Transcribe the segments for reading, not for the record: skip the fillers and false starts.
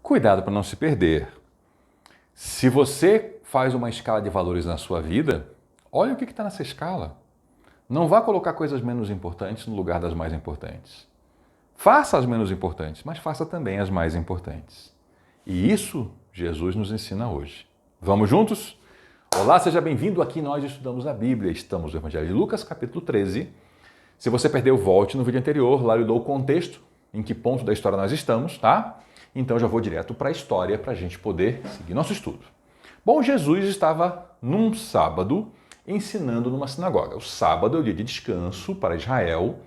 Cuidado para não se perder. Se você faz uma escala de valores na sua vida, olha o que está nessa escala. Não vá colocar coisas menos importantes no lugar das mais importantes. Faça as menos importantes, mas faça também as mais importantes. E isso Jesus nos ensina hoje. Vamos juntos? Olá, seja bem-vindo. Aqui nós estudamos a Bíblia. Estamos no Evangelho de Lucas, capítulo 13. Se você perdeu, volte no vídeo anterior. Lá eu dou o contexto, em que ponto da história nós estamos, tá? Então já vou direto para a história para a gente poder seguir nosso estudo. Bom, Jesus estava num sábado ensinando numa sinagoga. O sábado é o dia de descanso para Israel,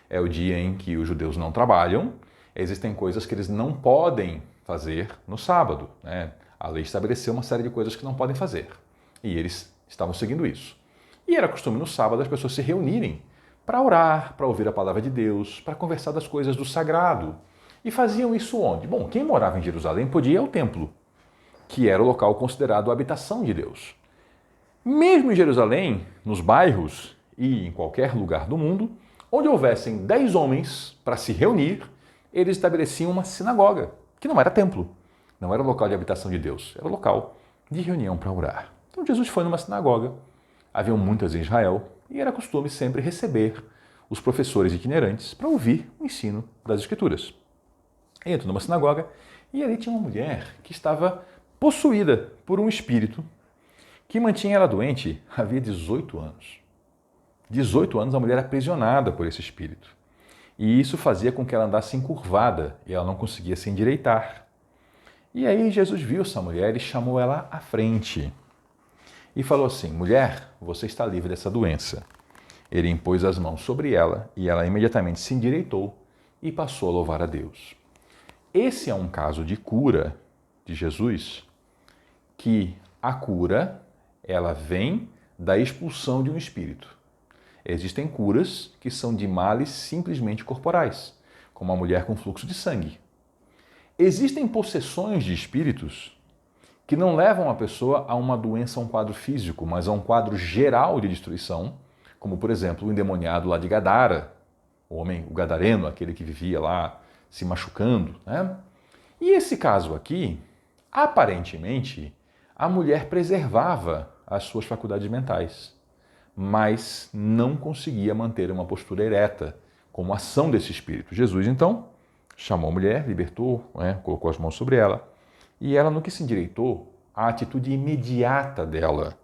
é o dia em que os judeus não trabalham. Existem coisas que eles não podem fazer no sábado, né? A lei estabeleceu uma série de coisas que não podem fazer e eles estavam seguindo isso. E era costume no sábado as pessoas se reunirem para orar, para ouvir a palavra de Deus, para conversar das coisas do sagrado. E faziam isso onde? Bom, quem morava em Jerusalém podia ir ao templo, que era o local considerado a habitação de Deus. Mesmo em Jerusalém, nos bairros e em qualquer lugar do mundo, onde houvessem 10 homens para se reunir, eles estabeleciam uma sinagoga, que não era templo, não era o local de habitação de Deus, era o local de reunião para orar. Então Jesus foi numa sinagoga, haviam muitas em Israel, e era costume sempre receber os professores itinerantes para ouvir o ensino das Escrituras. Entrou numa sinagoga e ali tinha uma mulher que estava possuída por um espírito que mantinha ela doente havia 18 anos. 18 anos a mulher aprisionada por esse espírito. E isso fazia com que ela andasse encurvada e ela não conseguia se endireitar. E aí Jesus viu essa mulher e chamou ela à frente. E falou assim: mulher, você está livre dessa doença. Ele impôs as mãos sobre ela e ela imediatamente se endireitou e passou a louvar a Deus. Esse é um caso de cura de Jesus, que a cura, ela vem da expulsão de um espírito. Existem curas que são de males simplesmente corporais, como a mulher com fluxo de sangue. Existem possessões de espíritos que não levam a pessoa a uma doença, a um quadro físico, mas a um quadro geral de destruição, como, por exemplo, o endemoniado lá de Gadara, o homem, o gadareno, aquele que vivia lá se machucando, né? E esse caso aqui, aparentemente, a mulher preservava as suas faculdades mentais, mas não conseguia manter uma postura ereta, como ação desse espírito. Jesus, então, chamou a mulher, libertou, né? Colocou as mãos sobre ela, e ela, no que se endireitou, a atitude imediata dela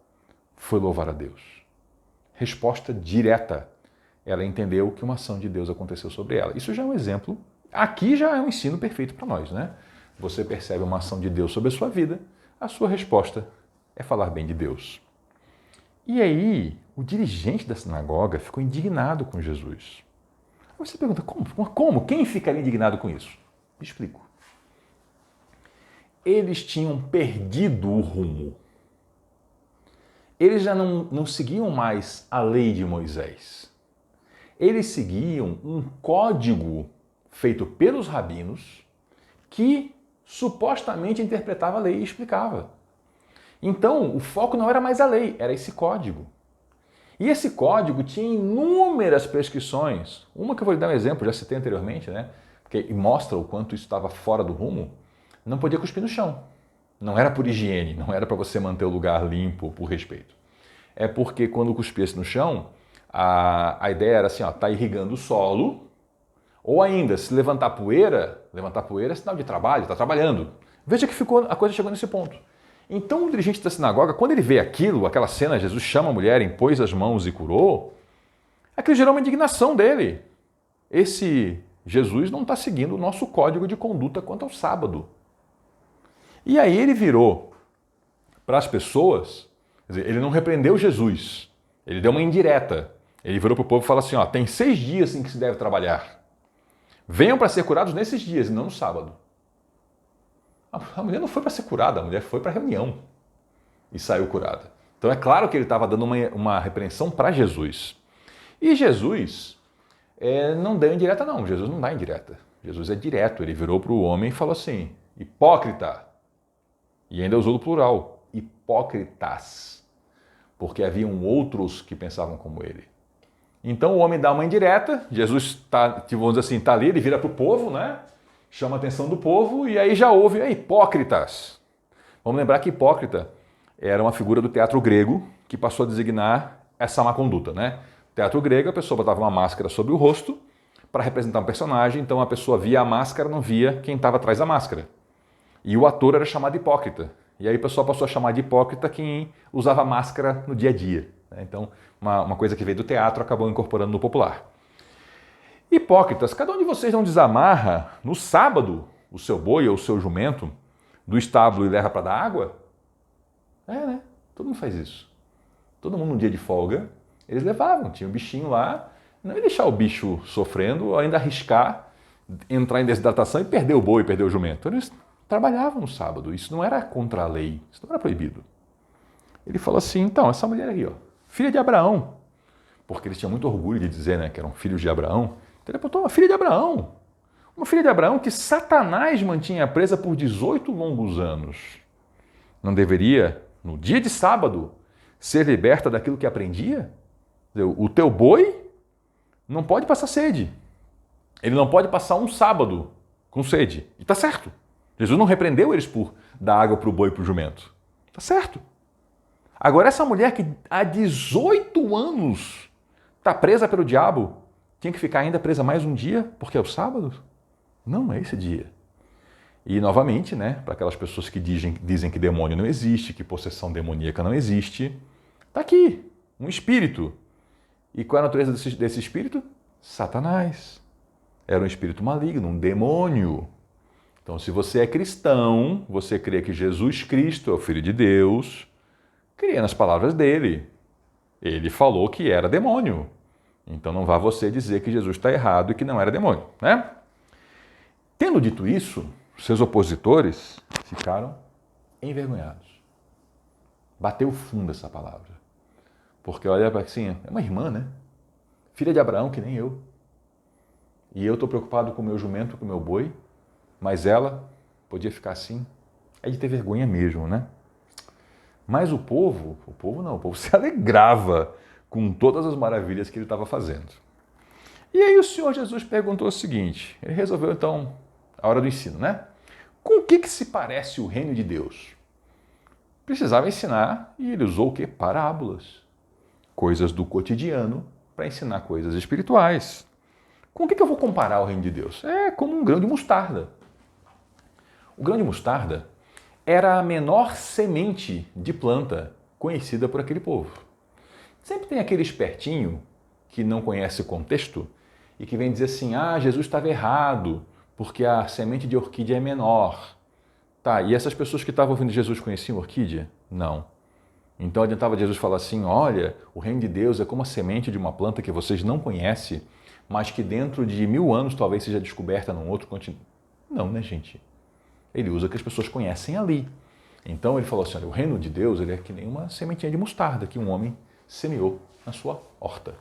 foi louvar a Deus. Resposta direta. Ela entendeu que uma ação de Deus aconteceu sobre ela. Isso já é um exemplo. Aqui já é um ensino perfeito para nós, né? Você percebe uma ação de Deus sobre a sua vida, a sua resposta é falar bem de Deus. E aí, o dirigente da sinagoga ficou indignado com Jesus. Aí você pergunta, como? Quem ficaria indignado com isso? Me explico. Eles tinham perdido o rumo. Eles já não seguiam mais a lei de Moisés. Eles seguiam um código feito pelos rabinos que supostamente interpretava a lei e explicava. Então, o foco não era mais a lei, era esse código. E esse código tinha inúmeras prescrições. Uma que eu vou lhe dar um exemplo, já citei anteriormente, né? Porque mostra o quanto isso estava fora do rumo. Não podia cuspir no chão. Não era por higiene, não era para você manter o lugar limpo por respeito. É porque quando cuspisse no chão, a ideia era assim, ó, tá irrigando o solo, ou ainda, se levantar poeira é sinal de trabalho, está trabalhando. Veja que a coisa chegou nesse ponto. Então o dirigente da sinagoga, quando ele vê aquilo, aquela cena, Jesus chama a mulher, impôs as mãos e curou, aquilo gerou uma indignação dele. Esse Jesus não está seguindo o nosso código de conduta quanto ao sábado. E aí ele virou para as pessoas, quer dizer, ele não repreendeu Jesus, ele deu uma indireta. Ele virou para o povo e falou assim, ó, tem 6 dias em que se deve trabalhar. Venham para ser curados nesses dias e não no sábado. A mulher não foi para ser curada, a mulher foi para a reunião e saiu curada. Então é claro que ele estava dando uma repreensão para Jesus. E Jesus não deu indireta não, Jesus não dá indireta. Jesus é direto, ele virou para o homem e falou assim, hipócrita. E ainda usou o plural, hipócritas. Porque haviam outros que pensavam como ele. Então o homem dá uma indireta, Jesus vamos dizer assim, está ali, ele vira para o povo, né? chama a atenção do povo e aí já houve hipócritas. Vamos lembrar que hipócrita era uma figura do teatro grego que passou a designar essa má conduta, né? No teatro grego, a pessoa botava uma máscara sobre o rosto para representar um personagem, então a pessoa via a máscara, não via quem estava atrás da máscara. E o ator era chamado hipócrita. E aí o pessoal passou a chamar de hipócrita quem usava máscara no dia a dia. Então, uma coisa que veio do teatro acabou incorporando no popular. Hipócritas, cada um de vocês não desamarra no sábado o seu boi ou o seu jumento do estábulo e leva para dar água? Né? Todo mundo faz isso. Todo mundo, num dia de folga, eles levavam, tinha um bichinho lá, não ia deixar o bicho sofrendo ou ainda arriscar entrar em desidratação e perder o boi, perder o jumento. Eles trabalhavam no sábado, isso não era contra a lei, isso não era proibido. Ele falou assim, então, essa mulher aí, ó, filha de Abraão, porque eles tinham muito orgulho de dizer, né, que eram filhos de Abraão. Então ele apontou uma filha de Abraão que Satanás mantinha presa por 18 longos anos. Não deveria, no dia de sábado, ser liberta daquilo que aprendia? O teu boi não pode passar sede. Ele não pode passar um sábado com sede. E está certo. Jesus não repreendeu eles por dar água para o boi e para o jumento. Está certo. Agora, essa mulher que há 18 anos está presa pelo diabo, tinha que ficar ainda presa mais um dia, porque é o sábado? Não é esse dia. E, novamente, né, para aquelas pessoas que dizem que demônio não existe, que possessão demoníaca não existe, está aqui, um espírito. E qual é a natureza desse espírito? Satanás. Era um espírito maligno, um demônio. Então, se você é cristão, você crê que Jesus Cristo é o Filho de Deus, crê nas palavras dele. Ele falou que era demônio. Então não vá você dizer que Jesus está errado e que não era demônio, né? Tendo dito isso, seus opositores ficaram envergonhados. Bateu fundo essa palavra. Porque olha assim, é uma irmã, né? Filha de Abraão, que nem eu. E eu estou preocupado com o meu jumento, com o meu boi, mas ela podia ficar assim. É de ter vergonha mesmo, né? Mas o povo se alegrava com todas as maravilhas que ele estava fazendo. E aí o Senhor Jesus perguntou o seguinte, ele resolveu então a hora do ensino, né? Com o que se parece o reino de Deus? Precisava ensinar e ele usou o quê? Parábolas. Coisas do cotidiano para ensinar coisas espirituais. Com o que eu vou comparar o reino de Deus? É como um grão de mostarda. O grão de mostarda era a menor semente de planta conhecida por aquele povo. Sempre tem aquele espertinho que não conhece o contexto e que vem dizer assim, Jesus estava errado, porque a semente de orquídea é menor. Tá, e essas pessoas que estavam ouvindo Jesus conheciam orquídea? Não. Então adiantava Jesus falar assim, olha, o reino de Deus é como a semente de uma planta que vocês não conhecem, mas que dentro de 1000 anos talvez seja descoberta num outro continente. Não, né, gente? Ele usa o que as pessoas conhecem ali. Então ele falou assim, olha, o reino de Deus ele é que nem uma sementinha de mostarda que um homem semeou na sua horta.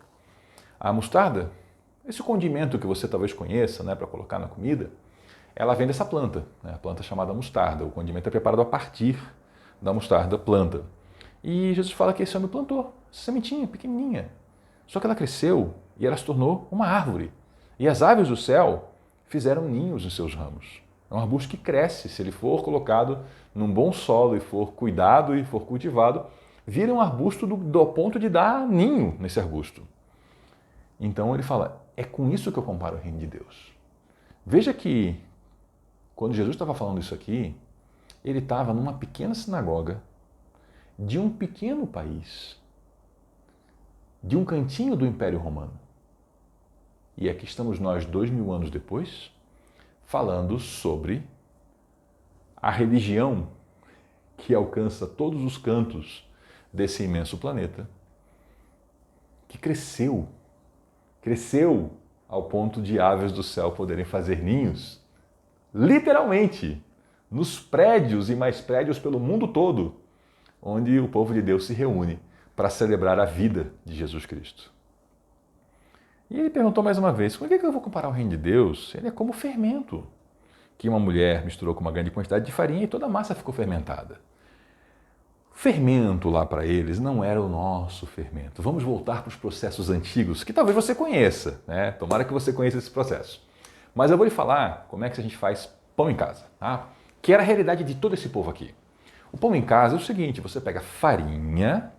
A mostarda, esse condimento que você talvez conheça, né, para colocar na comida, ela vem dessa planta, né, a planta chamada mostarda. O condimento é preparado a partir da mostarda planta. E Jesus fala que esse homem plantou essa sementinha pequenininha. Só que ela cresceu e ela se tornou uma árvore. E as aves do céu fizeram ninhos em seus ramos. É um arbusto que cresce, se ele for colocado num bom solo e for cuidado e for cultivado, vira um arbusto do ponto de dar ninho nesse arbusto. Então ele fala, é com isso que eu comparo o reino de Deus. Veja que quando Jesus estava falando isso aqui, ele estava numa pequena sinagoga de um pequeno país, de um cantinho do Império Romano. E aqui estamos nós 2000 anos depois, falando sobre a religião que alcança todos os cantos desse imenso planeta, que cresceu ao ponto de aves do céu poderem fazer ninhos, literalmente, nos prédios e mais prédios pelo mundo todo, onde o povo de Deus se reúne para celebrar a vida de Jesus Cristo. E ele perguntou mais uma vez, com o que eu vou comparar o reino de Deus? Ele é como fermento, que uma mulher misturou com uma grande quantidade de farinha e toda a massa ficou fermentada. Fermento lá para eles não era o nosso fermento. Vamos voltar para os processos antigos, que talvez você conheça, né? Tomara que você conheça esse processo. Mas eu vou lhe falar como é que a gente faz pão em casa, tá? Que era a realidade de todo esse povo aqui. O pão em casa é o seguinte, você pega farinha,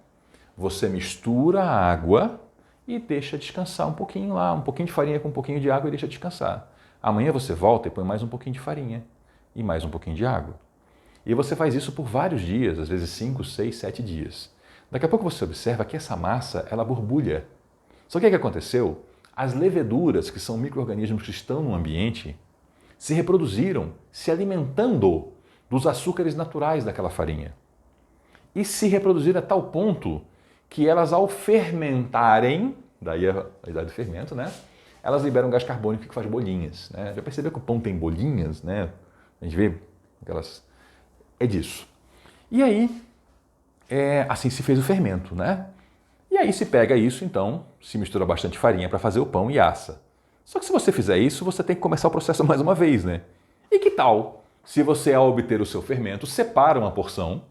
você mistura a água e deixa descansar um pouquinho lá, um pouquinho de farinha com um pouquinho de água e deixa descansar. Amanhã você volta e põe mais um pouquinho de farinha e mais um pouquinho de água. E você faz isso por vários dias, às vezes 5, 6, 7 dias. Daqui a pouco você observa que essa massa, ela borbulha. Só que o que aconteceu? As leveduras, que são micro-organismos que estão no ambiente, se reproduziram, se alimentando dos açúcares naturais daquela farinha. E se reproduziram a tal ponto que elas, ao fermentarem, daí a idade do fermento, né? Elas liberam gás carbônico que faz bolinhas. Né? Já percebeu que o pão tem bolinhas? Né? A gente vê aquelas... É disso. E aí, assim se fez o fermento, né? E aí se pega isso, então, se mistura bastante farinha para fazer o pão e assa. Só que se você fizer isso, você tem que começar o processo mais uma vez, né? E que tal se você, ao obter o seu fermento, separa uma porção,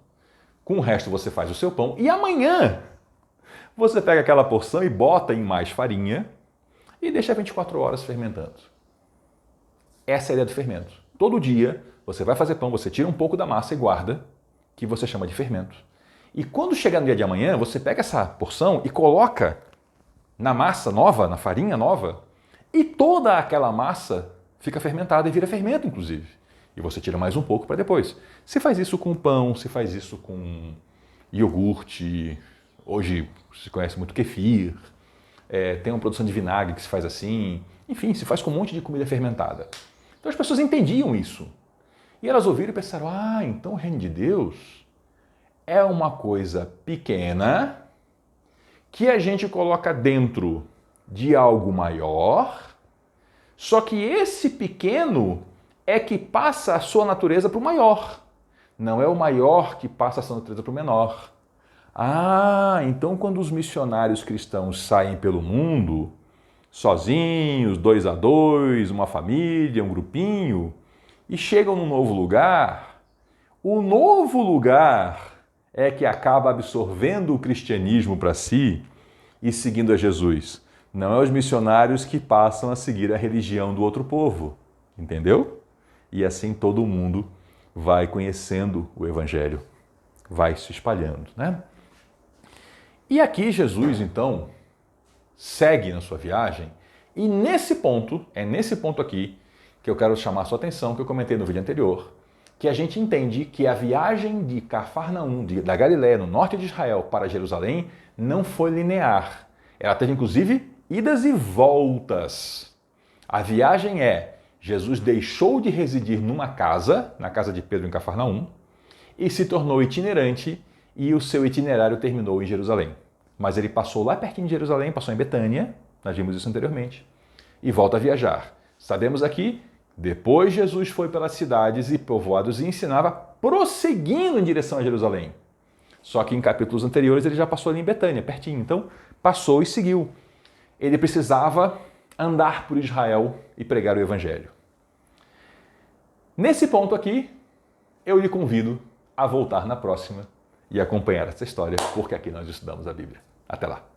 com o resto você faz o seu pão e amanhã você pega aquela porção e bota em mais farinha e deixa 24 horas fermentando. Essa é a ideia do fermento. Todo dia você vai fazer pão, você tira um pouco da massa e guarda, que você chama de fermento. E quando chegar no dia de amanhã, você pega essa porção e coloca na massa nova, na farinha nova, e toda aquela massa fica fermentada e vira fermento, inclusive. E você tira mais um pouco para depois. Se faz isso com pão, se faz isso com iogurte, hoje se conhece muito kefir, tem uma produção de vinagre que se faz assim, enfim, se faz com um monte de comida fermentada. Então as pessoas entendiam isso. E elas ouviram e pensaram, então o reino de Deus é uma coisa pequena que a gente coloca dentro de algo maior, só que esse pequeno é que passa a sua natureza para o maior. Não é o maior que passa a sua natureza para o menor. Então quando os missionários cristãos saem pelo mundo, sozinhos, 2 a 2, uma família, um grupinho, e chegam num novo lugar, o novo lugar é que acaba absorvendo o cristianismo para si e seguindo a Jesus. Não é os missionários que passam a seguir a religião do outro povo, entendeu? E assim todo mundo vai conhecendo o Evangelho, vai se espalhando, né? E aqui Jesus, então, segue na sua viagem e nesse ponto aqui que eu quero chamar a sua atenção, que eu comentei no vídeo anterior, que a gente entende que a viagem de Cafarnaum, da Galiléia, no norte de Israel, para Jerusalém, não foi linear. Ela teve, inclusive, idas e voltas. A viagem Jesus deixou de residir numa casa, na casa de Pedro em Cafarnaum, e se tornou itinerante, e o seu itinerário terminou em Jerusalém. Mas ele passou lá pertinho de Jerusalém, passou em Betânia, nós vimos isso anteriormente, e volta a viajar. Sabemos aqui, depois Jesus foi pelas cidades e povoados e ensinava prosseguindo em direção a Jerusalém. Só que em capítulos anteriores ele já passou ali em Betânia, pertinho. Então, passou e seguiu. Ele precisava andar por Israel e pregar o Evangelho. Nesse ponto aqui, eu lhe convido a voltar na próxima e acompanhar essa história, porque aqui nós estudamos a Bíblia. Até lá!